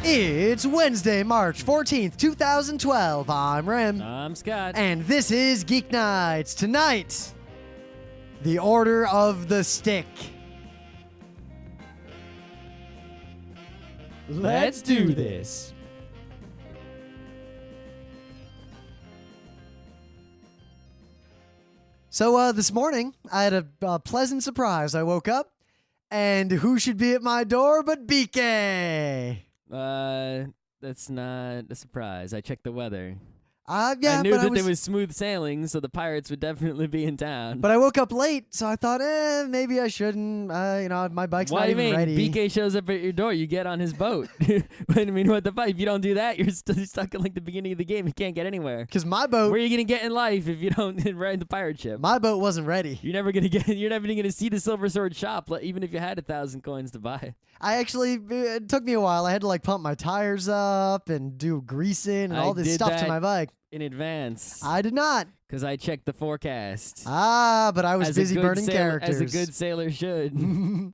It's Wednesday, March 14th, 2012. I'm Rem. I'm Scott. And this is Geek Nights. Tonight, the Order of the Stick. Let's do this. So this morning, I had a pleasant surprise. I woke up, and who should be at my door but BK? That's not a surprise. I checked the weather. Yeah, I knew but that there was smooth sailing, so the pirates would definitely be in town. But I woke up late, so I thought, maybe I shouldn't. My bike's not even ready. What do you mean? BK shows up at your door, you get on his boat. I mean, what the fuck? If you don't do that, you're still stuck in like the beginning of the game. You can't get anywhere. Because my boat. Where are you gonna get in life if you don't ride the pirate ship? My boat wasn't ready. You're never gonna see the Silver Sword shop, even if you had 1,000 coins to buy. It took me a while. I had to pump my tires up and do greasing and all this stuff to my bike. In advance. I did not. Because I checked the forecast. But I was busy burning characters. As a good sailor should.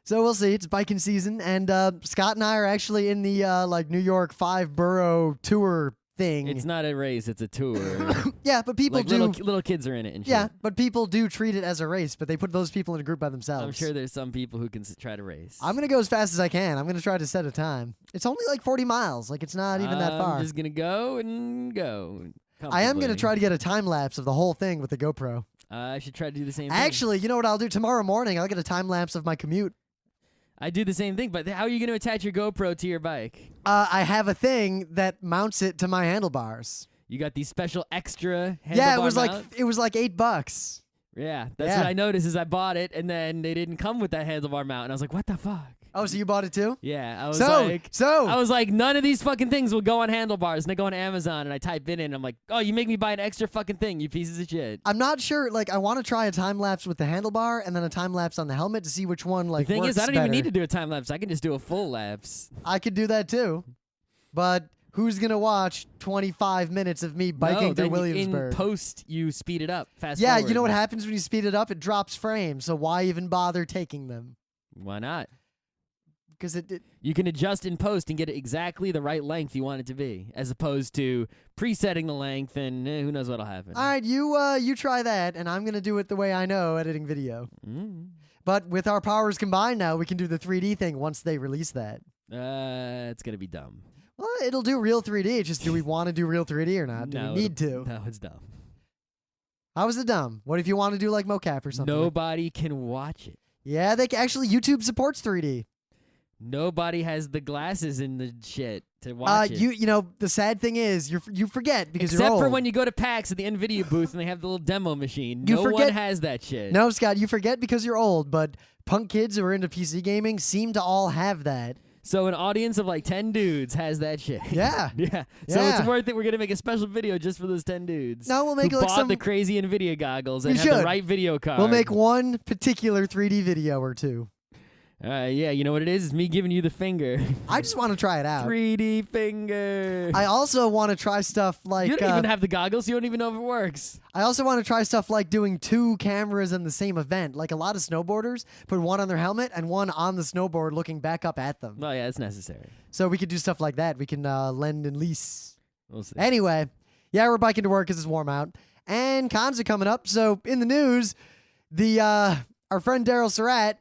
So we'll see. It's biking season, and Scott and I are actually in the New York 5-borough tour thing. It's not a race, it's a tour. Yeah, but people do. Little kids are in it and shit. Yeah, but people do treat it as a race, but they put those people in a group by themselves. I'm sure there's some people who can try to race. I'm going to go as fast as I can. I'm going to try to set a time. It's only 40 miles. It's not even that far. I'm just going to go and go. I am going to try to get a time lapse of the whole thing with the GoPro. I should try to do the same thing. Actually, you know what I'll do? Tomorrow morning, I'll get a time lapse of my commute. I do the same thing, but how are you going to attach your GoPro to your bike? I have a thing that mounts it to my handlebars. You got these special extra handlebar Yeah, it was like $8. Yeah, that's what I noticed is I bought it, and then they didn't come with that handlebar mount, and I was like, what the fuck? Oh, so you bought it too? Yeah, I was like, none of these fucking things will go on handlebars, and I go on Amazon, and I type it in, and I'm like, oh, you make me buy an extra fucking thing, you pieces of shit. I'm not sure, I want to try a time lapse with the handlebar, and then a time lapse on the helmet to see which one, the thing works is, I don't better. even need to do a time lapse, I can just do a full lapse. I could do that too, but who's going to watch 25 minutes of me biking through Williamsburg? In post, you speed it up, fast Yeah, forward. you know what happens when you speed it up? It drops frames, so why even bother taking them? Why not? Because you can adjust in post and get it exactly the right length you want it to be, as opposed to presetting the length and who knows what'll happen. All right, you try that, and I'm gonna do it the way I know editing video. But with our powers combined now, we can do the 3D thing once they release that. It's gonna be dumb. Well, it'll do real 3D. It's just, do we want to do real 3D or not? Do we need to? No, it's dumb. How is it dumb? What if you want to do mocap or something? Nobody can watch it. Yeah, actually YouTube supports 3D. Nobody has the glasses in the shit to watch it. You know, the sad thing is you forget because you're old. Except for when you go to PAX at the NVIDIA booth and they have the little demo machine. No one has that shit. No, Scott, you forget because you're old, but punk kids who are into PC gaming seem to all have that. So an audience of 10 dudes has that shit. Yeah. Yeah. So it's worth it. We're going to make a special video just for those 10 dudes. No, we'll make who bought the crazy NVIDIA goggles and have the right video card. We'll make one particular 3D video or two. Yeah, you know what it is? It's me giving you the finger. I just want to try it out. 3D finger. I also want to try stuff like... You don't even have the goggles. You don't even know if it works. I also want to try stuff like doing 2 cameras in the same event. Like a lot of snowboarders put one on their helmet and one on the snowboard looking back up at them. Oh, yeah, it's necessary. So we could do stuff like that. We can lend and lease. We'll see. Anyway, yeah, we're biking to work because it's warm out. And cons are coming up. So in the news, our friend Daryl Surat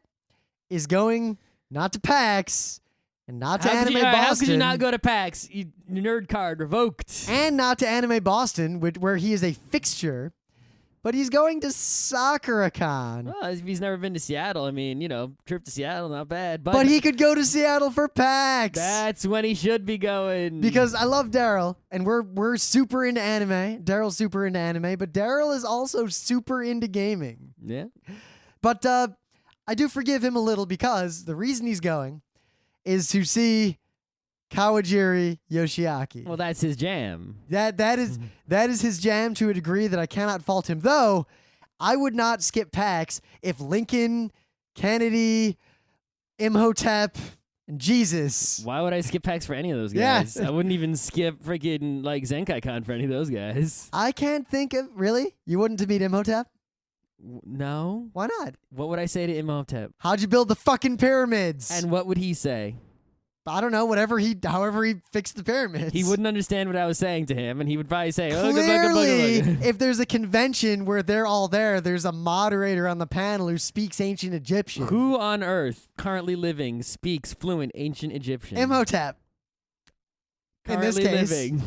is going not to PAX and not to Anime Boston. How could you not go to PAX? Your nerd card revoked. And not to Anime Boston, where he is a fixture. But he's going to Sakura-con. Well, if he's never been to Seattle, I mean, trip to Seattle, not bad. But he could go to Seattle for PAX. That's when he should be going. Because I love Daryl, and we're super into anime. Daryl's super into anime, but Daryl is also super into gaming. Yeah. But I do forgive him a little because the reason he's going is to see Kawajiri Yoshiaki. Well, that's his jam. That is his jam to a degree that I cannot fault him. Though, I would not skip PAX if Lincoln, Kennedy, Imhotep, and Jesus. Why would I skip PAX for any of those guys? I wouldn't even skip freaking Zenkai-Con for any of those guys. I can't think of... Really? You wouldn't to meet Imhotep? No. Why not? What would I say to Imhotep? How'd you build the fucking pyramids? And what would he say? I don't know, however he fixed the pyramids. He wouldn't understand what I was saying to him, and he would probably say, Clearly, if there's a convention where they're all there, there's a moderator on the panel who speaks ancient Egyptian. Who on earth currently living speaks fluent ancient Egyptian? Imhotep. Currently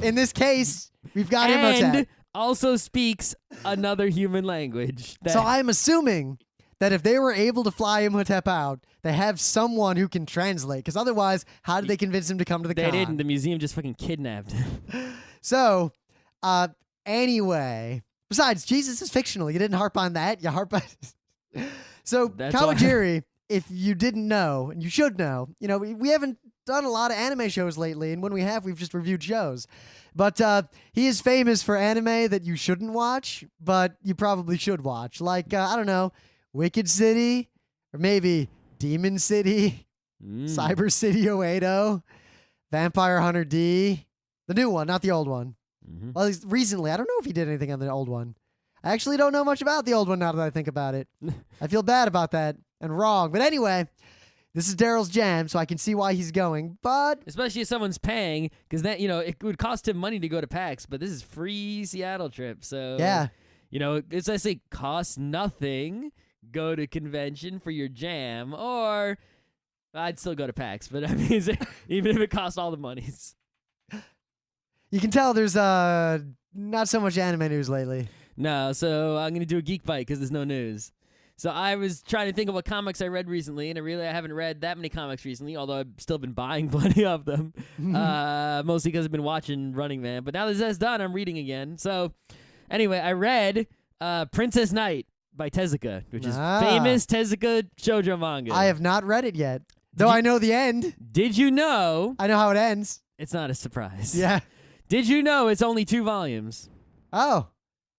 In this case, we've got and Imhotep. Also speaks another human language. So I'm assuming that if they were able to fly Imhotep out, they have someone who can translate. Because otherwise, how did they convince him to come to the con? They didn't. The museum just fucking kidnapped him. So, anyway, besides, Jesus is fictional. You didn't harp on that. You harp on... So, Kawajiri, if you didn't know, and you should know, we haven't done a lot of anime shows lately, and when we have, we've just reviewed shows. But he is famous for anime that you shouldn't watch, but you probably should watch. Like, I don't know, Wicked City, or maybe Demon City, Cyber City Oedo, Vampire Hunter D, the new one, not the old one. Mm-hmm. Well, at least recently. I don't know if he did anything on the old one. I actually don't know much about the old one now that I think about it. I feel bad about that and wrong. But anyway, this is Daryl's jam, so I can see why he's going. But especially if someone's paying, because then it would cost him money to go to PAX, but this is free Seattle trip, so yeah, it's I say costs nothing. Go to convention for your jam, or I'd still go to PAX, but I mean, even if it costs all the monies. You can tell there's not so much anime news lately. No, so I'm gonna do a geek bite because there's no news. So I was trying to think of what comics I read recently, and I haven't read that many comics recently, although I've still been buying plenty of them, mostly because I've been watching Running Man. But now that that's done, I'm reading again. So anyway, I read Princess Knight by Tezuka, which is famous Tezuka shoujo manga. I have not read it yet, though I know the end. Did you know? I know how it ends. It's not a surprise. Yeah. Did you know it's only 2 volumes? Oh.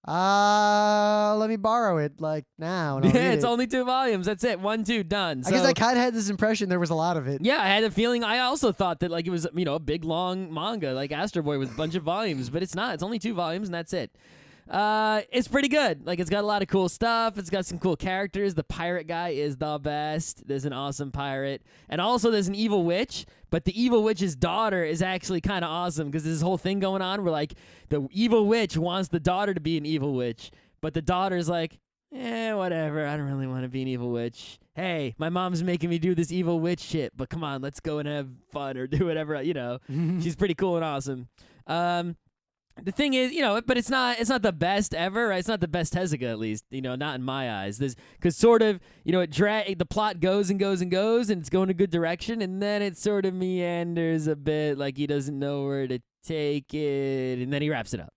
Let me borrow it now. And I'll read it's it. only 2 volumes. That's it. 1, 2, done. I guess I kind of had this impression there was a lot of it. Yeah, I had a feeling. I also thought that it was a big long manga like Astro Boy with a bunch of volumes, but it's not. It's only 2 volumes and that's it. It's pretty good. It's got a lot of cool stuff. It's got some cool characters. The pirate guy is the best. There's an awesome pirate. And also there's an evil witch, but the evil witch's daughter is actually kind of awesome because there's this whole thing going on where the evil witch wants the daughter to be an evil witch, but the daughter's like, whatever. I don't really want to be an evil witch. Hey, my mom's making me do this evil witch shit, but come on, let's go and have fun or do whatever, She's pretty cool and awesome. The thing is, but it's not the best ever, right? It's not the best Tezuka, at least, not in my eyes. Because sort of, the plot goes and goes and goes, and it's going a good direction, and then it sort of meanders a bit, like he doesn't know where to take it, and then he wraps it up.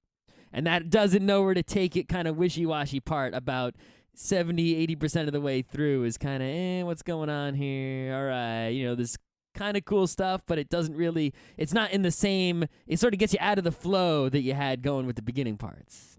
And that doesn't know where to take it kind of wishy-washy part about 70-80% of the way through is kind of, what's going on here? All right, this kind of cool stuff, but it doesn't really, it's not in the same, it sort of gets you out of the flow that you had going with the beginning parts.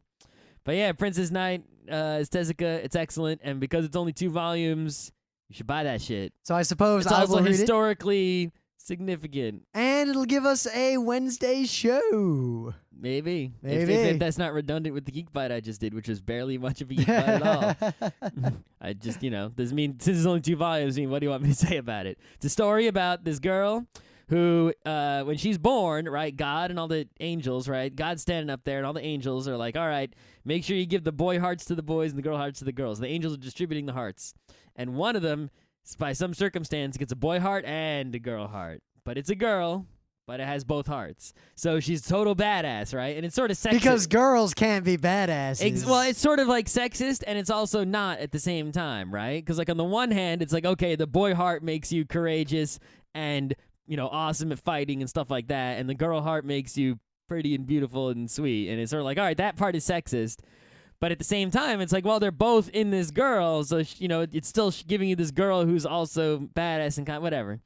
But yeah, Princess Knight is Tezuka. It's excellent, and because it's only 2 volumes, you should buy that shit. So I suppose it's I also will read historically significant. And it'll give us a Wednesday show. Maybe. If that's not redundant with the Geek Bite I just did, which was barely much of a Geek Bite at all. I just, since there's only 2 volumes, what do you want me to say about it? It's a story about this girl who, when she's born, right, God and all the angels, right, God's standing up there and all the angels are like, all right, make sure you give the boy hearts to the boys and the girl hearts to the girls. The angels are distributing the hearts. And one of them, by some circumstance, gets a boy heart and a girl heart. But it's a girl, but it has both hearts. So she's total badass, right? And it's sort of sexist. Because girls can't be badasses. Well, it's sort of sexist, and it's also not at the same time, right? Because on the one hand, it's okay, the boy heart makes you courageous and, awesome at fighting and stuff like that, and the girl heart makes you pretty and beautiful and sweet. And it's sort of all right, that part is sexist. But at the same time, it's well, they're both in this girl, so, it's still giving you this girl who's also badass and whatever.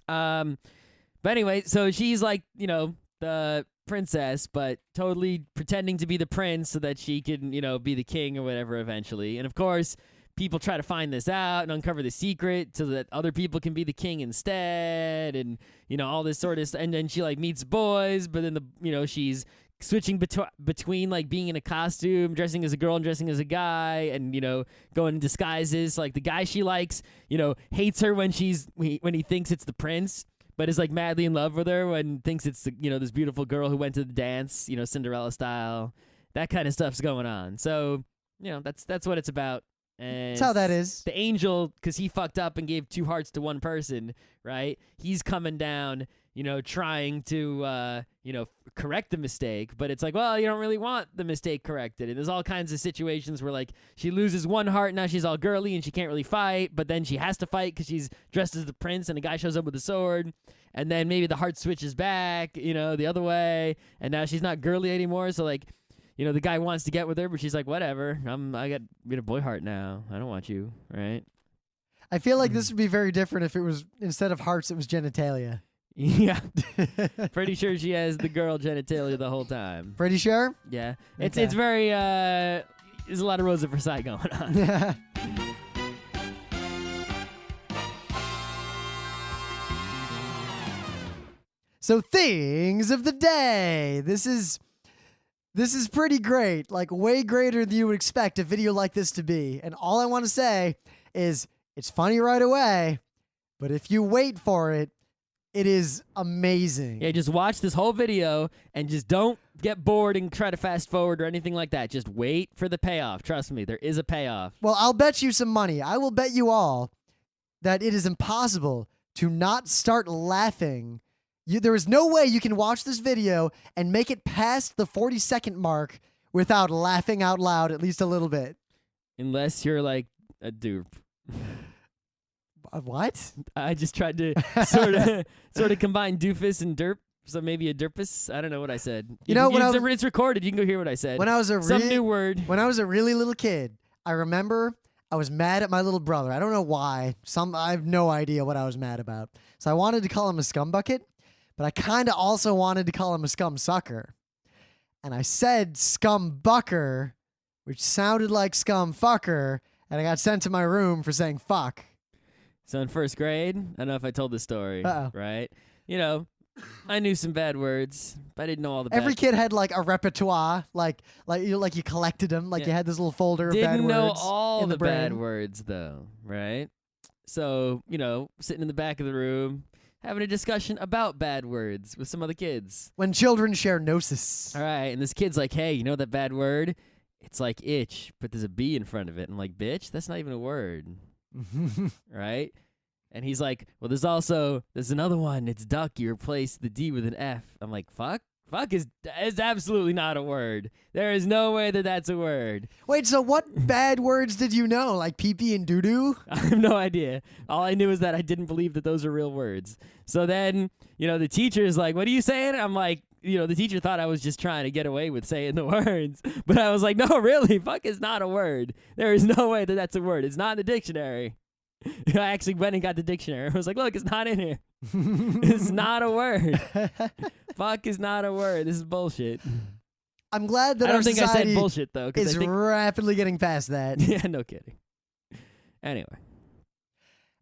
But anyway, so she's the princess, but totally pretending to be the prince so that she can, be the king or whatever eventually. And of course, people try to find this out and uncover the secret so that other people can be the king instead, and, all this sort of stuff. And then she, meets boys, but then, she's switching between being in a costume, dressing as a girl and dressing as a guy, and going in disguises. The guy she likes hates her when he thinks it's the prince, but is like madly in love with her and thinks it's this beautiful girl who went to the dance, Cinderella style. That kind of stuff's going on. So that's what it's about. And That's how that is. The angel, because he fucked up and gave 2 hearts to one person, right? He's coming down, trying to, correct the mistake. But it's like, well, you don't really want the mistake corrected. And there's all kinds of situations where, like, she loses 1 heart, now she's all girly and she can't really fight. But then she has to fight because she's dressed as the prince and a guy shows up with a sword. And then maybe the heart switches back, the other way. And now she's not girly anymore. So, like, the guy wants to get with her, but she's like, whatever. I got a boy heart now. I don't want you, right? I feel like this would be very different if it was, instead of hearts, it was genitalia. Yeah. Pretty sure she has the girl genitalia the whole time. Pretty sure? Yeah. It's Okay. it's very, there's a lot of Rosa Versailles going on. So things of the day. This is pretty great, like way greater than you would expect a video like this to be. And all I want to say is it's funny right away, but if you wait for it, it is amazing. Yeah, just watch this whole video and just don't get bored and try to fast forward or anything like that. Just wait for the payoff. Trust me, there is a payoff. Well, I'll bet you some money. I will bet you all that it is impossible to not start laughing. There is no way you can watch this video and make it past the 40-second mark without laughing out loud at least a little bit. Unless you're like a dupe. What? I just tried to sort of combine doofus and derp. So maybe a derpus. I don't know what I said. It's recorded. You can go hear what I said. When I was some new word. When I was a really little kid, I remember I was mad at my little brother. I don't know why. I have no idea what I was mad about. So I wanted to call him a scumbucket, but I kind of also wanted to call him a scum sucker. And I said scumbucker, which sounded like scum fucker, and I got sent to my room for saying fuck. So in first grade, I don't know if I told this story, right? I knew some bad words, but I didn't know all the bad Every kid had like a repertoire, like you collected them, like you had this little folder of bad words. Didn't know all in the bad brain. words though, right? So, sitting in the back of the room, having a discussion about bad words with some other kids. When children share gnosis. All right, and this kid's like, hey, you know that bad word? It's like itch, but there's a B in front of it. I'm like, bitch, that's not even a word. Right? And he's like, well, there's another one. It's duck. You replace the D with an F. I'm like, fuck? Fuck is absolutely not a word. There is no way that that's a word. Wait, so what bad words did you know? Like pee-pee and doo-doo? I have no idea. All I knew is that I didn't believe that those are real words. So then, the teacher's like, what are you saying? I'm like, the teacher thought I was just trying to get away with saying the words. But I was like, no, really, fuck is not a word. There is no way that that's a word. It's not in the dictionary. I actually went and got the dictionary. I was like, look, it's not in here. It's not a word. Fuck is not a word. This is bullshit. I'm glad that I our don't think I society said bullshit, though. is rapidly getting past that. Yeah, no kidding. Anyway.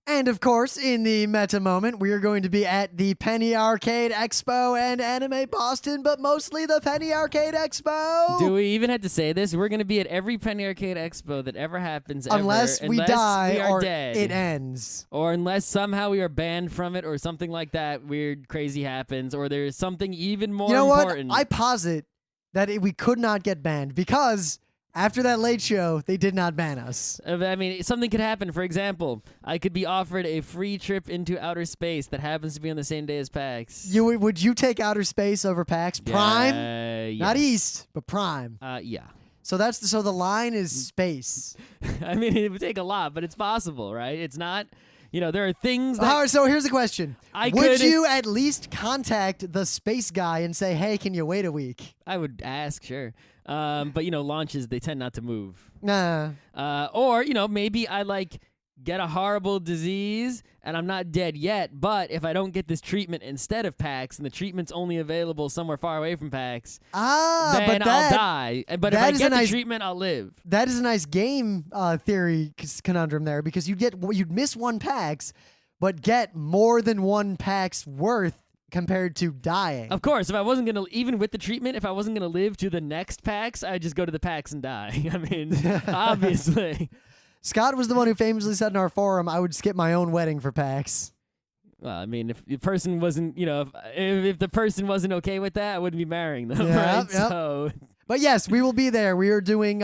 And of course, in the meta moment, we are going to be at the Penny Arcade Expo and Anime Boston, but mostly the Penny Arcade Expo. Do we even have to say this? We're going to be at every Penny Arcade Expo that ever happens unless ever. We die we are or dead. It ends. Or unless somehow we are banned from it or something like that weird, crazy happens, or there's something even more important. What? I posit that we could not get banned because after that Late Show, they did not ban us. I mean, something could happen. For example, I could be offered a free trip into outer space that happens to be on the same day as PAX. Would you take outer space over PAX? Prime? Yes. Not East, but Prime. Yeah. So the line is space. I mean, it would take a lot, but it's possible, right? It's not. There are things that... All right, so here's the question. Would could you at least contact the space guy and say, hey, can you wait a week? I would ask, sure. But, launches, they tend not to move. Nah. Or, maybe I, get a horrible disease and I'm not dead yet, but if I don't get this treatment instead of PAX and the treatment's only available somewhere far away from PAX, then I'll die. But if I get the treatment, I'll live. That is a nice game theory conundrum there because you'd miss one PAX, but get more than one PAX worth compared to dying. Of course, if I wasn't going to, even with the treatment, if I wasn't going to live to the next PAX, I'd just go to the PAX and die. I mean, obviously. Scott was the one who famously said in our forum, I would skip my own wedding for PAX. Well, I mean, if the person wasn't, if the person wasn't okay with that, I wouldn't be marrying them, Yep, right? yep. So, But yes, we will be there. We are doing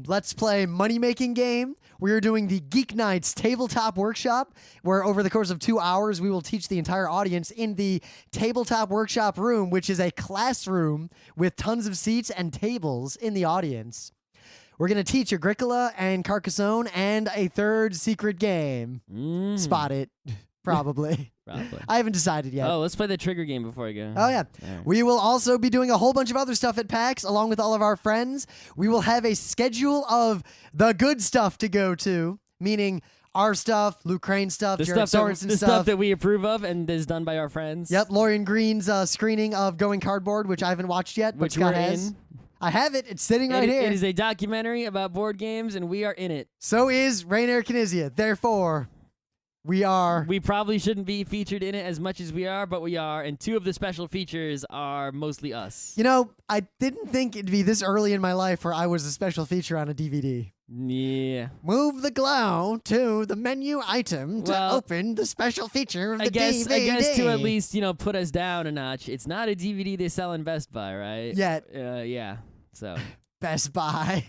Let's Play money-making game. We are doing the Geeknights tabletop workshop, where over the course of 2 hours, we will teach the entire audience in the tabletop workshop room, which is a classroom with tons of seats and tables in the audience. We're going to teach Agricola and Carcassonne and a third secret game. Spot it, probably. Probably. I haven't decided yet. Oh, let's play the trigger game before I go. Oh, yeah. Right. We will also be doing a whole bunch of other stuff at PAX along with all of our friends. We will have a schedule of the good stuff to go to, meaning our stuff, Luke Crane stuff, Jared Sorensen the stuff. stuff that we approve of and is done by our friends. Yep, Lorian Green's screening of Going Cardboard, which I haven't watched yet, but Which Scott we're has. in. I have it. It's sitting right here. It is a documentary about board games, and we are in it. So is Rainier Knizia. Therefore, we are. We probably shouldn't be featured in it as much as we are, but we are, and 2 of the special features are mostly us. You know, I didn't think it'd be this early in my life where I was a special feature on a DVD. Yeah. Move the glow to the menu item to Well, open the special feature of the I guess DVD. to at least, put us down a notch. It's not a DVD they sell in Best Buy, right? Yet. Yeah. So, Best Buy.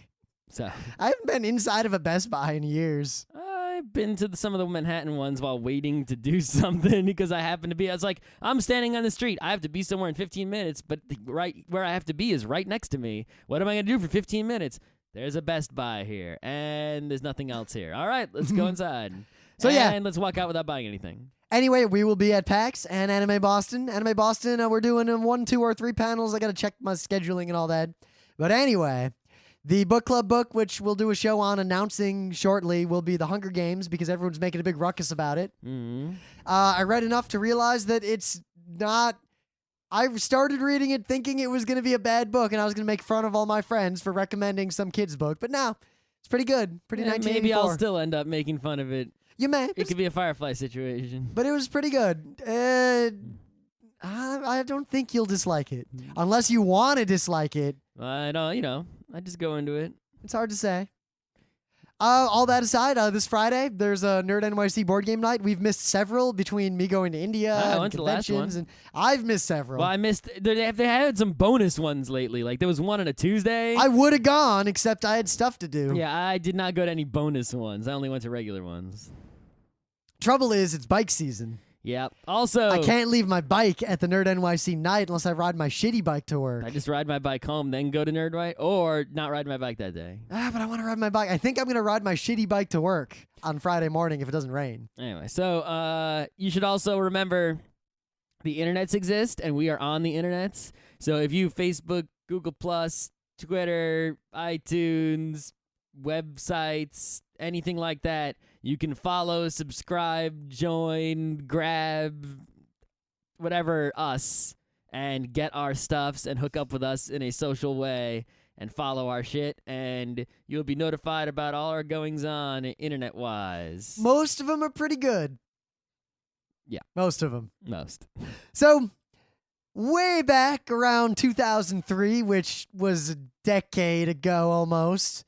I haven't been inside of a Best Buy in years. I've been to some of the Manhattan ones while waiting to do something because I was like, I'm standing on the street. I have to be somewhere in 15 minutes, but right where I have to be is right next to me. What am I going to do for 15 minutes? There's a Best Buy here, and there's nothing else here. All right, let's go inside. So, yeah. And let's walk out without buying anything. Anyway, we will be at PAX and Anime Boston. Anime Boston, we're doing 1, 2, or 3 panels. I got to check my scheduling and all that. But anyway, the book club book, which we'll do a show on announcing shortly, will be The Hunger Games because everyone's making a big ruckus about it. Mm-hmm. I read enough to realize that it's not. I started reading it thinking it was going to be a bad book, and I was going to make fun of all my friends for recommending some kid's book. But no, it's pretty good. Pretty 1984. Maybe I'll still end up making fun of it. You may. It could be a Firefly situation. But it was pretty good. I don't think you'll dislike it. Unless you want to dislike it. I don't, I just go into it. It's hard to say. All that aside, this Friday, there's a Nerd NYC board game night. We've missed several between me going to India I and went to the last conventions, one. and I've missed several. Well, I missed. They had some bonus ones lately. Like there was one on a Tuesday. I would have gone, except I had stuff to do. Yeah, I did not go to any bonus ones. I only went to regular ones. Trouble is, it's bike season. Yeah. Also, I can't leave my bike at the Nerd NYC night unless I ride my shitty bike to work. I just ride my bike home, then go to Nerdwite, or not ride my bike that day. But I want to ride my bike. I think I'm going to ride my shitty bike to work on Friday morning if it doesn't rain. Anyway, so you should also remember the internets exist, and we are on the internets. So if you Facebook, Google+, Twitter, iTunes, websites, anything like that, you can follow, subscribe, join, grab, whatever us, and get our stuffs and hook up with us in a social way and follow our shit, and you'll be notified about all our goings-on internet-wise. Most of them are pretty good. Yeah. Most of them. Most. So, way back around 2003, which was a decade ago almost,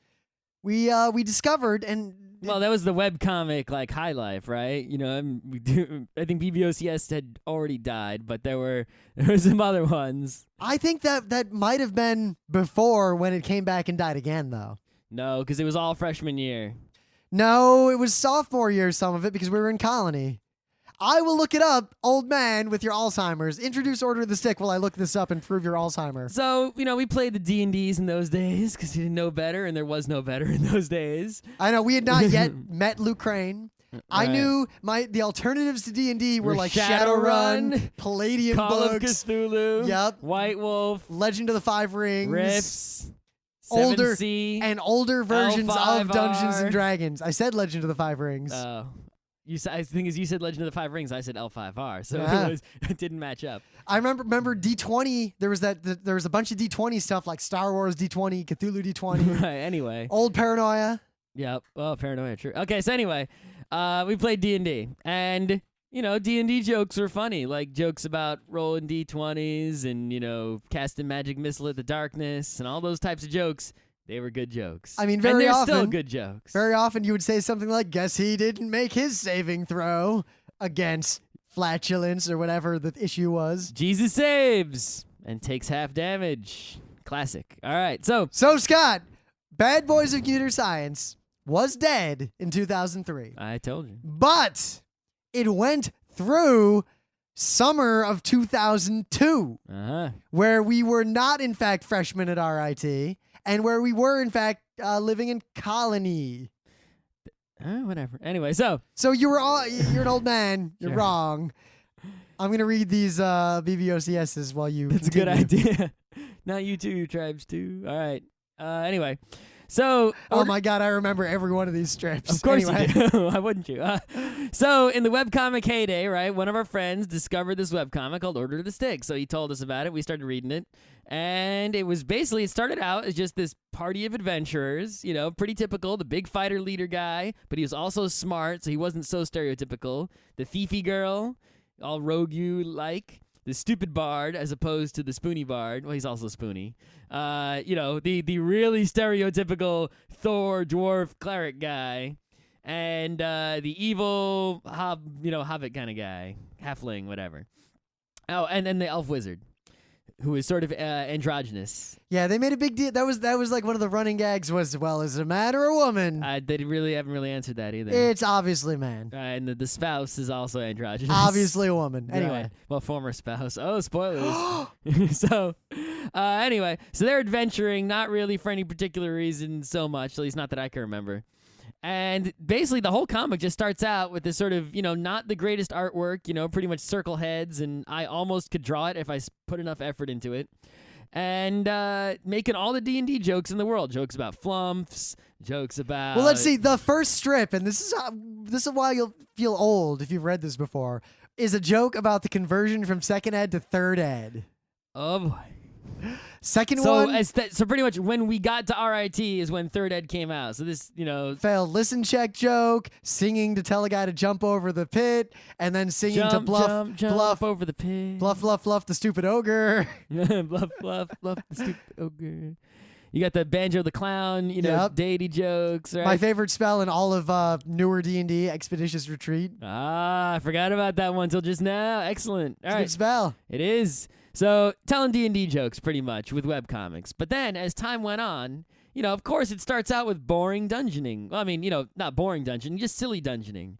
we discovered and Well, that was the webcomic like high life, right? I think BBOCS had already died, but there were some other ones. I think that might have been before when it came back and died again, though. No, because it was all freshman year. No, it was sophomore year, some of it, because we were in Colony. I will look it up, old man with your Alzheimer's. Introduce Order of the Stick while I look this up and prove your Alzheimer. So, we played the D&Ds in those days because we didn't know better, and there was no better in those days. I know, we had not yet met Luke Crane. I Right. knew the alternatives to D&D were like Shadowrun, Shadowrun, Palladium Call of books, Cthulhu, Yep. White Wolf, Legend of the Five Rings, Rifts, older 7C, and older versions of L5R. Dungeons and Dragons. I said Legend of the Five Rings. I think you said Legend of the Five Rings. I said L5R, so Yeah. it didn't match up. I remember D20. There was there was a bunch of D20 stuff like Star Wars D20, Cthulhu D20, Right. Anyway. Old Paranoia. Yep. Oh, paranoia. True. Okay. So anyway, we played D&D, and D&D jokes were funny, like jokes about rolling D20s and casting magic missile at the darkness and all those types of jokes. They were good jokes. I mean, and very they're often, still good jokes. Very often you would say something like, "Guess he didn't make his saving throw against flatulence or whatever the issue was. Jesus saves and takes half damage. Classic. All right, so Scott, Bad Boys of Computer Science was dead in 2003. I told you. But it went through summer of 2002, where we were not, in fact, freshmen at RIT, and where we were, in fact, living in Colony. Whatever. Anyway, so you're an old man. You're Sure. wrong. I'm gonna read these BBOCSs while you. that's continue. a good idea. Not you too, Tribes too. All right. Anyway, so Oh my God, I remember every one of these strips. of course Anyway. you do. Why wouldn't you? So in the webcomic heyday, right, one of our friends discovered this webcomic called Order to the Stick. So he told us about it. We started reading it. And it started out as just this party of adventurers, pretty typical, the big fighter leader guy, but he was also smart, so he wasn't so stereotypical. The Fifi girl, all rogue you-like. The stupid bard as opposed to the spoony bard. Well, he's also spoony. The really stereotypical Thor dwarf cleric guy. And the evil hobbit kind of guy. Halfling, whatever. Oh, and then the elf wizard, who is sort of androgynous. Yeah, they made a big deal. That was like one of the running gags was, well, is it a man or a woman? They really haven't really answered that either. It's obviously man. And the spouse is also androgynous. Obviously a woman. Anyway. Right. Well, former spouse. Oh, spoilers. So, anyway, so they're adventuring, not really for any particular reason so much, at least not that I can remember. And basically the whole comic just starts out with this sort of, not the greatest artwork, pretty much circle heads, and I almost could draw it if I put enough effort into it. And making all the D&D jokes in the world. Jokes about flumps, jokes about... Well, let's see. The first strip, and this is why you'll feel old if you've read this before, is a joke about the conversion from second ed to third ed. Oh, boy. Second one... So pretty much when we got to RIT is when third ed came out. So this, failed listen check joke, singing to tell a guy to jump over the pit, and then singing to bluff over the pit. Bluff, the stupid ogre. bluff, the stupid ogre. You got the Banjo the Clown, Yep. deity jokes, right? My favorite spell in all of newer D&D, Expeditious Retreat. I forgot about that one till just now. Excellent. All It's a right. good spell. It is. So telling D&D jokes pretty much with webcomics. But then as time went on, of course it starts out with boring dungeoning. Well, I mean, not boring dungeoning, just silly dungeoning.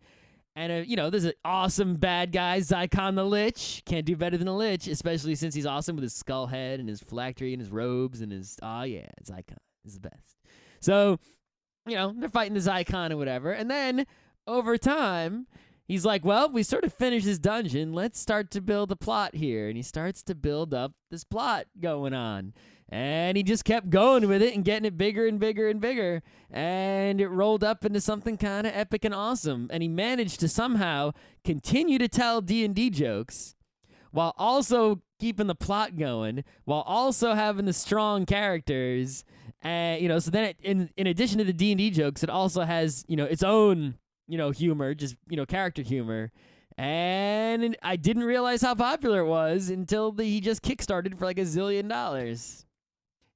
And, there's an awesome bad guy, Zycon the Lich. Can't do better than the Lich, especially since he's awesome with his skull head and his phylactery and his robes and his... Oh, yeah, Zycon is the best. So, they're fighting the Zycon or whatever. And then, over time... He's like, well, we sort of finished this dungeon. Let's start to build a plot here. And he starts to build up this plot going on. And he just kept going with it and getting it bigger and bigger and bigger. And it rolled up into something kind of epic and awesome. And he managed to somehow continue to tell D&D jokes while also keeping the plot going, while also having the strong characters. So then in addition to the D&D jokes, it also has, its own... humor, just, character humor. And I didn't realize how popular it was until he just kickstarted for like $1 zillion.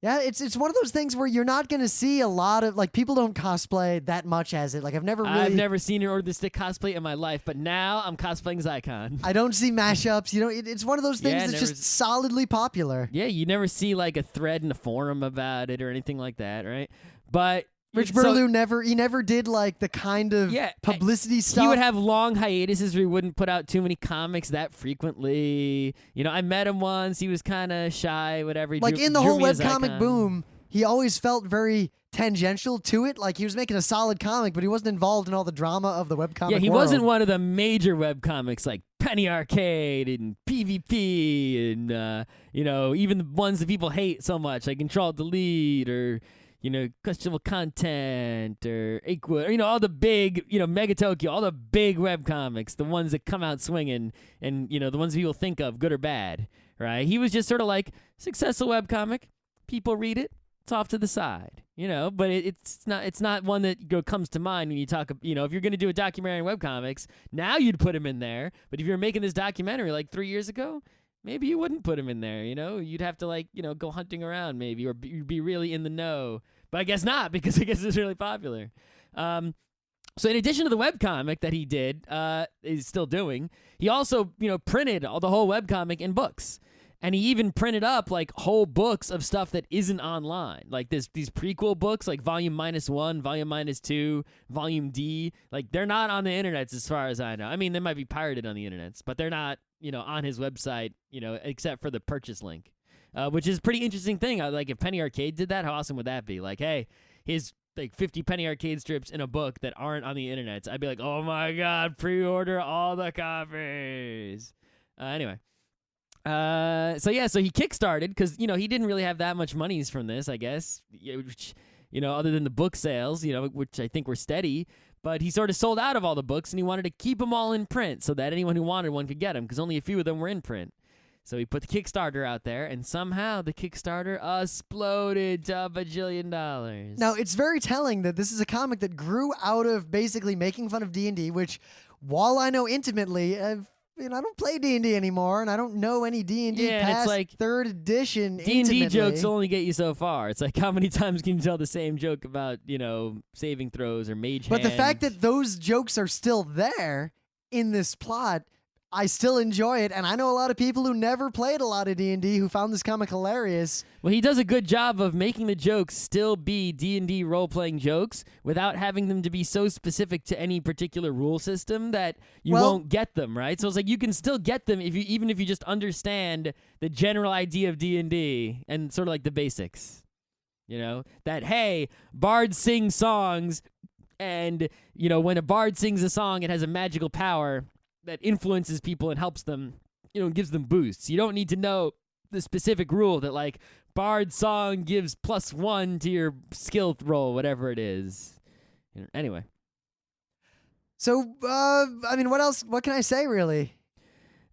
Yeah, it's one of those things where you're not going to see a lot of, like, people don't cosplay that much as it. Like, I've never seen an Order the Stick cosplay in my life, but now I'm cosplaying Zycon. I don't see mashups. It's one of those things that's just solidly popular. Yeah, you never see like a thread in a forum about it or anything like that, right? But Rich Burlew never did like the kind of publicity stuff. He would have long hiatuses where he wouldn't put out too many comics that frequently. I met him once. He was kind of shy, whatever. In the whole webcomic boom, he always felt very tangential to it. Like he was making a solid comic, but he wasn't involved in all the drama of the webcomic Yeah, he world. wasn't one of the major webcomics like Penny Arcade and PvP and, even the ones that people hate so much, like Control Delete or... questionable content or Aqua, all the big, Mega Tokyo, all the big webcomics, the ones that come out swinging and, the ones people think of, good or bad, right? He was just sort of like, successful webcomic, people read it, it's off to the side, but it's not one that comes to mind when you talk, if you're going to do a documentary on webcomics, now you'd put him in there, but if you're making this documentary like 3 years ago, maybe you wouldn't put him in there, You'd have to, go hunting around maybe, or you'd be really in the know. But I guess not, because I guess it's really popular. So in addition to the webcomic that he did, is still doing, he also, printed the whole webcomic in books. And he even printed up like whole books of stuff that isn't online. Like these prequel books, like Volume -1, Volume -2, Volume D. Like they're not on the internet as far as I know. I mean, they might be pirated on the internet, but they're not, on his website, except for the purchase link, which is a pretty interesting thing. Like if Penny Arcade did that, how awesome would that be? Like, hey, his like 50 Penny Arcade strips in a book that aren't on the internet. I'd be like, oh my God, pre-order all the copies. Anyway. So he kickstarted because, he didn't really have that much monies from this, I guess, which, other than the book sales, which I think were steady, but he sort of sold out of all the books and he wanted to keep them all in print so that anyone who wanted one could get them because only a few of them were in print. So he put the Kickstarter out there and somehow the Kickstarter exploded to $1 bajillion. Now, it's very telling that this is a comic that grew out of basically making fun of D&D, which, while I know intimately, I don't play D&D anymore, and I don't know any D&D past like 3rd edition D&D intimately. jokes only get you so far. It's like, how many times can you tell the same joke about, saving throws or mage But the hand? fact that those jokes are still there in this plot, I still enjoy it, and I know a lot of people who never played a lot of D&D who found this comic hilarious. Well, he does a good job of making the jokes still be D&D role-playing jokes without having them to be so specific to any particular rule system that you won't get them, right? So it's like you can still get them even if you just understand the general idea of D&D and sort of like the basics. That, hey, bards sing songs, and, when a bard sings a song, it has a magical power that influences people and helps them, and gives them boosts. You don't need to know the specific rule that, like, bard song gives +1 to your skill roll, whatever it is. Anyway. So, what else? What can I say, really?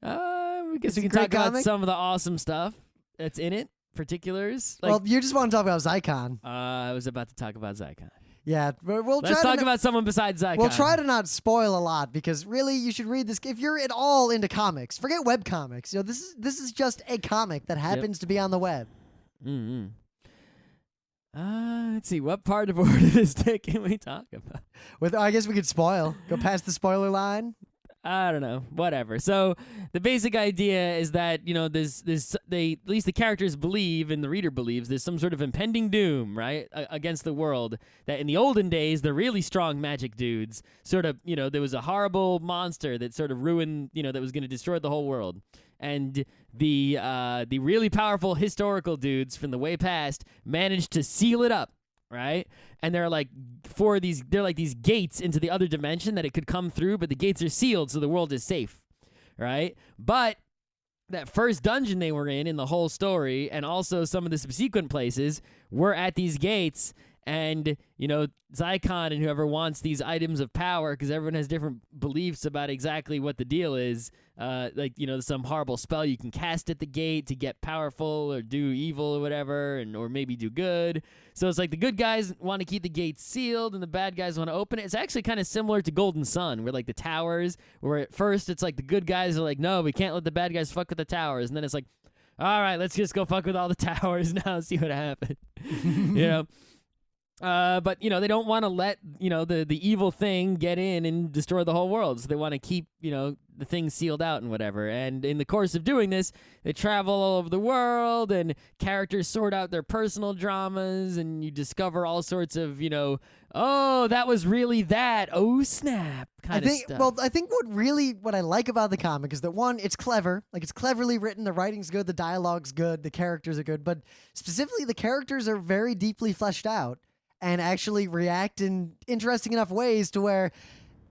I guess It's we a can talk great about comic. some of the awesome stuff that's in it, particulars. Like, Well, you just want to talk about Zycon. I was about to talk about Zycon. Yeah, we'll Let's try talk to about someone besides Zycon. We'll try to not spoil a lot because really you should read this if you're at all into comics. Forget webcomics. This is just a comic that happens to be on the web. Mm-hmm. Let's see. What part of Order this Day can we talk about? I guess we could spoil. Go past the spoiler line. I don't know. Whatever. So the basic idea is that, at least the characters believe and the reader believes there's some sort of impending doom, right, against the world. That in the olden days, the really strong magic dudes sort of, there was a horrible monster that sort of ruined, that was going to destroy the whole world. And the really powerful historical dudes from the way past managed to seal it up. Right? And they're like these gates into the other dimension that it could come through, but the gates are sealed, so the world is safe. Right? But that first dungeon they were in the whole story, and also some of the subsequent places, were at these gates. And, Zycon and whoever wants these items of power, because everyone has different beliefs about exactly what the deal is, some horrible spell you can cast at the gate to get powerful or do evil or whatever, or maybe do good. So it's like the good guys want to keep the gates sealed and the bad guys want to open it. It's actually kind of similar to Golden Sun, where like the towers, where at first it's like the good guys are like, no, we can't let the bad guys fuck with the towers. And then it's like, all right, let's just go fuck with all the towers now and see what happens. But they don't want to let the evil thing get in and destroy the whole world. So they want to keep the thing sealed out and whatever. And in the course of doing this, they travel all over the world, and characters sort out their personal dramas, and you discover all sorts of oh, that was really that. Oh snap! Kind of stuff. Well, I think what I like about the comic is that one, it's clever. Like it's cleverly written. The writing's good. The dialogue's good. The characters are good. But specifically, the characters are very deeply fleshed out and actually react in interesting enough ways to where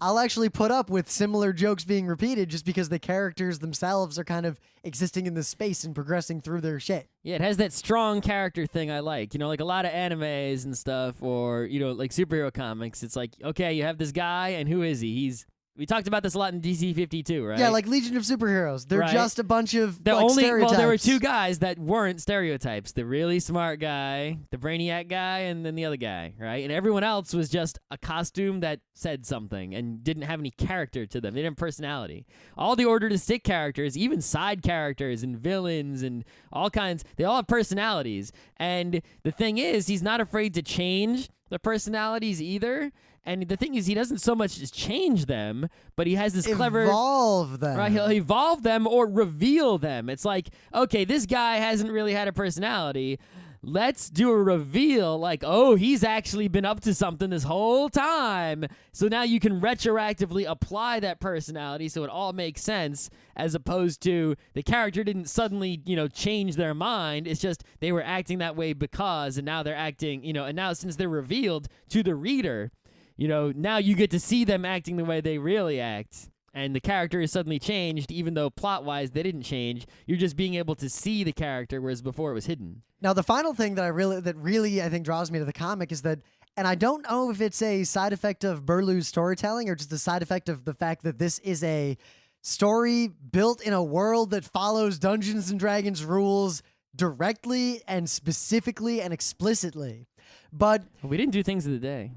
I'll actually put up with similar jokes being repeated just because the characters themselves are kind of existing in this space and progressing through their shit. Yeah, it has that strong character thing I like. Like a lot of animes and stuff, or, like superhero comics. It's like, okay, you have this guy, and who is he? We talked about this a lot in DC 52, right? Yeah, like Legion of Superheroes. They're Right. just a bunch of Well, there were stereotypes. two guys that weren't stereotypes. The really smart guy, the brainiac guy, and then the other guy, right? And everyone else was just a costume that said something and didn't have any character to them. They didn't have personality. All the Order to Stick characters, even side characters and villains and all kinds, they all have personalities. And the thing is, he's not afraid to change the personalities either. And the thing is, he doesn't so much just change them, but he has this clever... Evolve them. Right, he'll evolve them or reveal them. It's like, okay, this guy hasn't really had a personality. Let's do a reveal like, oh, he's actually been up to something this whole time. So now you can retroactively apply that personality so it all makes sense, as opposed to the character didn't suddenly, change their mind. It's just they were acting that way because, and now they're acting, and now since they're revealed to the reader, now you get to see them acting the way they really act. And the character is suddenly changed, even though plot-wise they didn't change. You're just being able to see the character, whereas before it was hidden. Now, the final thing that really I think draws me to the comic is that, and I don't know if it's a side effect of Burlew's storytelling or just a side effect of the fact that this is a story built in a world that follows Dungeons and Dragons rules directly and specifically and explicitly. But we didn't do things of the day.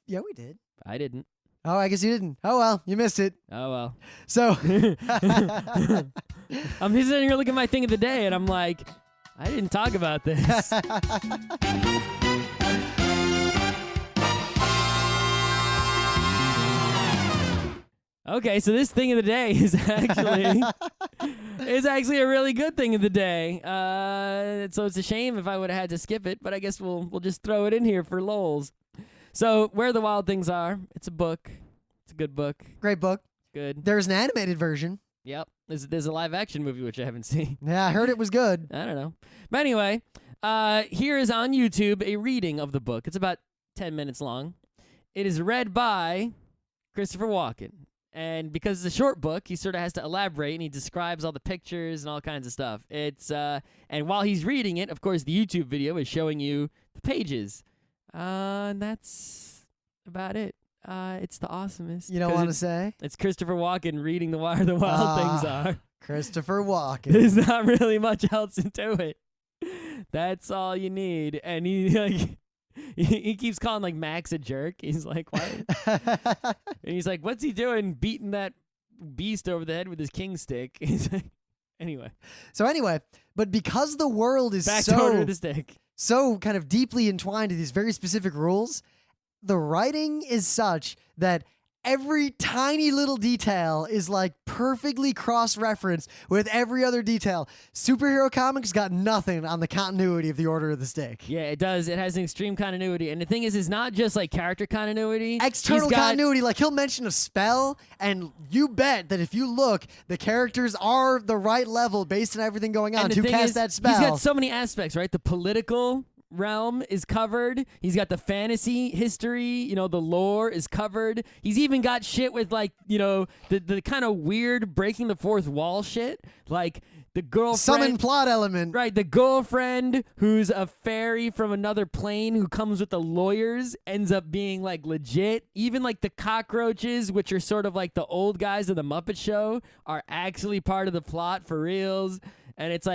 Yeah, we did. I didn't. Oh, I guess you didn't. Oh, well, you missed it. Oh, well. So I'm just sitting here looking at my thing of the day, and I'm like, I didn't talk about this. Okay, so this thing of the day is actually a really good thing of the day. So it's a shame if I would have had to skip it, but I guess we'll just throw it in here for lols. So, Where the Wild Things Are, it's a book. It's a good book. Great book. Good. There's an animated version. Yep. There's a live-action movie, which I haven't seen. Yeah, I heard it was good. I don't know. But anyway, here is on YouTube a reading of the book. It's about 10 minutes long. It is read by Christopher Walken. And because it's a short book, he sort of has to elaborate, and he describes all the pictures and all kinds of stuff. And while he's reading it, of course, the YouTube video is showing you the pages. And that's about it. It's the awesomest. You don't want to say? It's Christopher Walken reading Where the Wild Things Are. Christopher Walken. There's not really much else into it. That's all you need. And he keeps calling Max a jerk. He's like, what? And he's like, what's he doing beating that beast over the head with his king stick? He's like, anyway. So anyway, but because the world is back to Order of the Stick. So kind of deeply entwined to these very specific rules, the writing is such that every tiny little detail is perfectly cross-referenced with every other detail. Superhero comics got nothing on the continuity of the Order of the Stick. Yeah, it does. It has an extreme continuity. And the thing is, it's not just character continuity. External continuity. He'll mention a spell, and you bet that if you look, the characters are the right level based on everything going on to cast that spell. He's got so many aspects, right? The political realm is covered. He's got the fantasy history, the lore is covered. He's even got shit with the kind of weird breaking the fourth wall shit, like the girlfriend. Summon plot element. Right, the girlfriend who's a fairy from another plane who comes with the lawyers ends up being legit. Even the cockroaches, which are sort of the old guys of the Muppet Show, are actually part of the plot for reals. And it's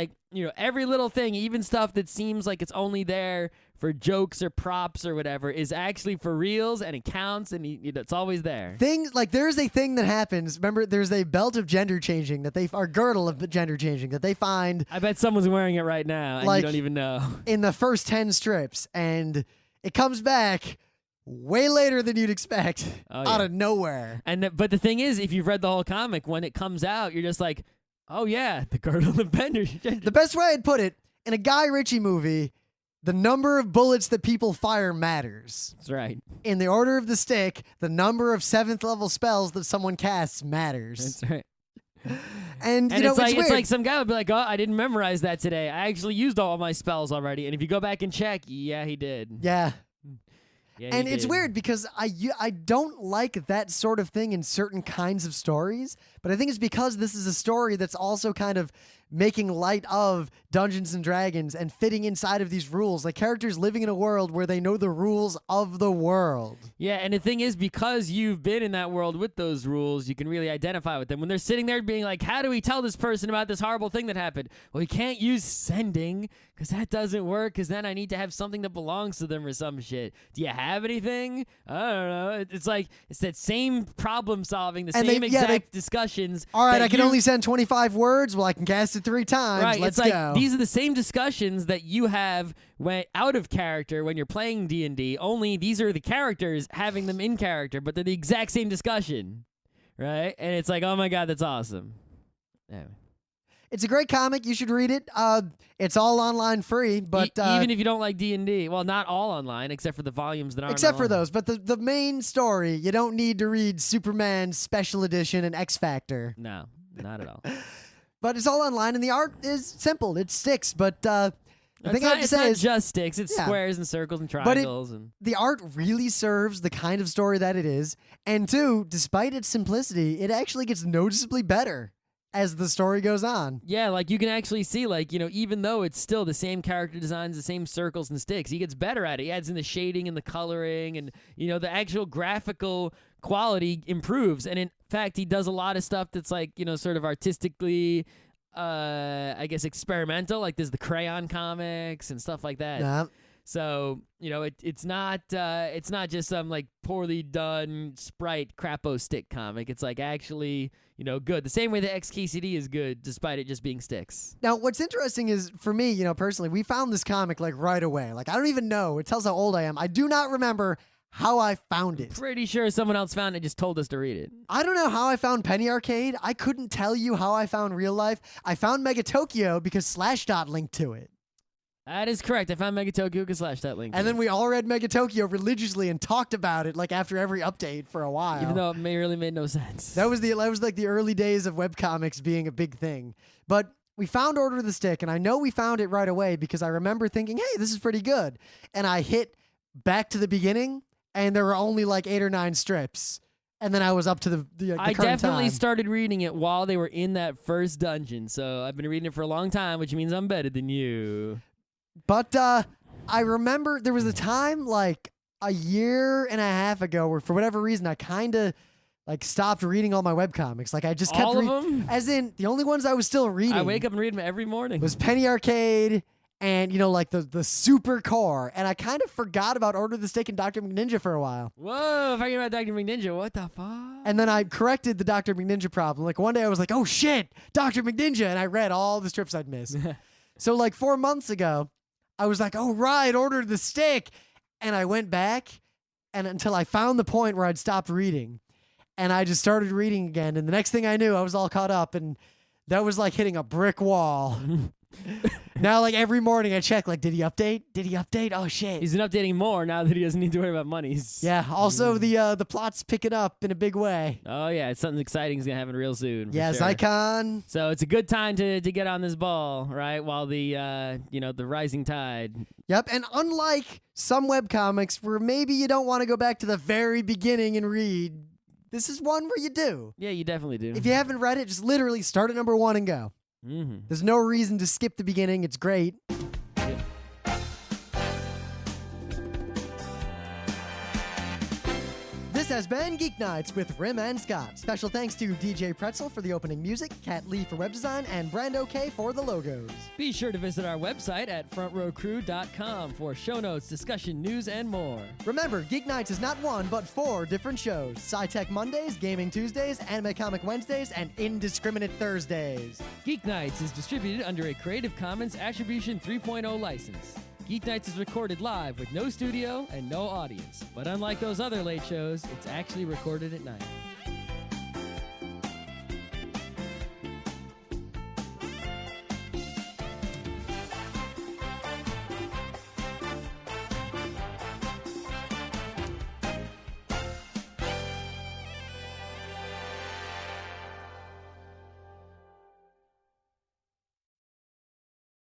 every little thing, even stuff that seems like it's only there for jokes or props or whatever, is actually for reals, and it counts, and it's always there. Things there's a thing that happens. Remember, there's a belt of gender changing or girdle of gender changing that they find. I bet someone's wearing it right now, and you don't even know. In the first 10 strips, and it comes back way later than you'd expect, out of nowhere. But the thing is, if you've read the whole comic, when it comes out, you're just like, oh yeah, the girdle of gender. The best way I'd put it, in a Guy Ritchie movie, the number of bullets that people fire matters. That's right. In the Order of the Stick, the number of 7th level spells that someone casts matters. That's right. And it's weird. It's like some guy would be like, oh, I didn't memorize that today. I actually used all my spells already. And if you go back and check, yeah, he did. Yeah. Yeah, and it's weird because I don't like that sort of thing in certain kinds of stories, but I think it's because this is a story that's also kind of making light of Dungeons and Dragons and fitting inside of these rules, characters living in a world where they know the rules of the world. Yeah, and the thing is, because you've been in that world with those rules, you can really identify with them. When they're sitting there being like, how do we tell this person about this horrible thing that happened? Well, we can't use sending because that doesn't work, because then I need to have something that belongs to them or some shit. Do you have anything? I don't know. It's that same problem solving, the same exact discussions. All right, I can only send 25 words. Well, I can cast it 3 times. Right, Let's it's like go. these are the same discussions that you have when out of character when you're playing D&D. Only these are the characters having them in character, but they're the exact same discussion, right? And it's like, oh my god, that's awesome. Anyway. It's a great comic. You should read it. It's all online free, but Even if you don't like D&D, well, not all online, except for the volumes that aren't. except for online. those. But the main story, you don't need to read Superman Special Edition and X Factor. No, not at all. But it's all online, and the art is simple. It sticks, but the thing I have to It's say not is just sticks. It's Yeah. squares and circles and But triangles and. the art really serves the kind of story that it is. And 2, despite its simplicity, it actually gets noticeably better as the story goes on. Yeah, like you can actually see, like, you know, even though it's still the same character designs, the same circles and sticks, he gets better at it. He adds in the shading and the coloring, and, you know, the actual graphical quality improves. And in fact, he does a lot of stuff that's like, you know, sort of artistically, I guess, experimental. Like there's the crayon comics and stuff like that. Yeah. So, you know, it's not just some like poorly done sprite crapo stick comic. It's like actually, you know, good. The same way that XKCD is good, despite it just being sticks. Now, what's interesting is, for me, you know, personally, we found this comic like right away. Like, I don't even know. It tells how old I am. I do not remember how I found it. Pretty sure someone else found it and just told us to read it. I don't know how I found Penny Arcade. I couldn't tell you how I found Real Life. I found Mega Tokyo because Slashdot linked to it. That is correct. I found Mega Tokyo / that link. And then we all read Mega Tokyo religiously and talked about it like after every update for a while. even though it really made no sense. That was like the early days of webcomics being a big thing. But we found Order of the Stick, and I know we found it right away because I remember thinking, hey, this is pretty good. And I hit back to the beginning, and there were only like 8 or 9 strips. And then I was up to the I current definitely time. started reading it while they were in that first dungeon. So I've been reading it for a long time, which means I'm better than you. But I remember there was a time like a year and a half ago where for whatever reason I kind of like stopped reading all my webcomics. Like I just kept All of them? as in the only ones I was still reading I wake up and read them every morning. was Penny Arcade and, you know, like the super core. And I kind of forgot about Order of the Stick and Dr. McNinja for a while. Whoa, forget about Dr. McNinja. What the fuck? And then I corrected the Dr. McNinja problem. Like one day I was like, oh shit, Dr. McNinja. And I read all the strips I'd missed. So like 4 months ago, I was like, oh, right, Order of the Stick. And I went back and until I found the point where I'd stopped reading. And I just started reading again. And the next thing I knew, I was all caught up. And that was like hitting a brick wall. Now, like every morning I check, like, did he update? Did he update? Oh, shit. He's been updating more now that he doesn't need to worry about monies. Yeah. Also, the plot's picking up in a big way. Oh, yeah. It's something exciting is going to happen real soon. Yeah, for sure. Zycon. So it's a good time to get on this ball, right? While the, you know, the rising tide. Yep. And unlike some webcomics where maybe you don't want to go back to the very beginning and read, this is one where you do. Yeah, you definitely do. If you haven't read it, just literally start at number 1 and go. Mm-hmm. There's no reason to skip the beginning. It's great. This has been Geeknights with Rim and Scott. Special thanks to DJ Pretzel for the opening music, Kat Lee for web design, and Brando K for the logos. Be sure to visit our website at frontrowcrew.com for show notes, discussion, news, and more. Remember, Geeknights is not 1, but 4 different shows. Sci-Tech Mondays, Gaming Tuesdays, Anime Comic Wednesdays, and Indiscriminate Thursdays. Geeknights is distributed under a Creative Commons Attribution 3.0 license. Geeknights is recorded live with no studio and no audience. But unlike those other late shows, it's actually recorded at night.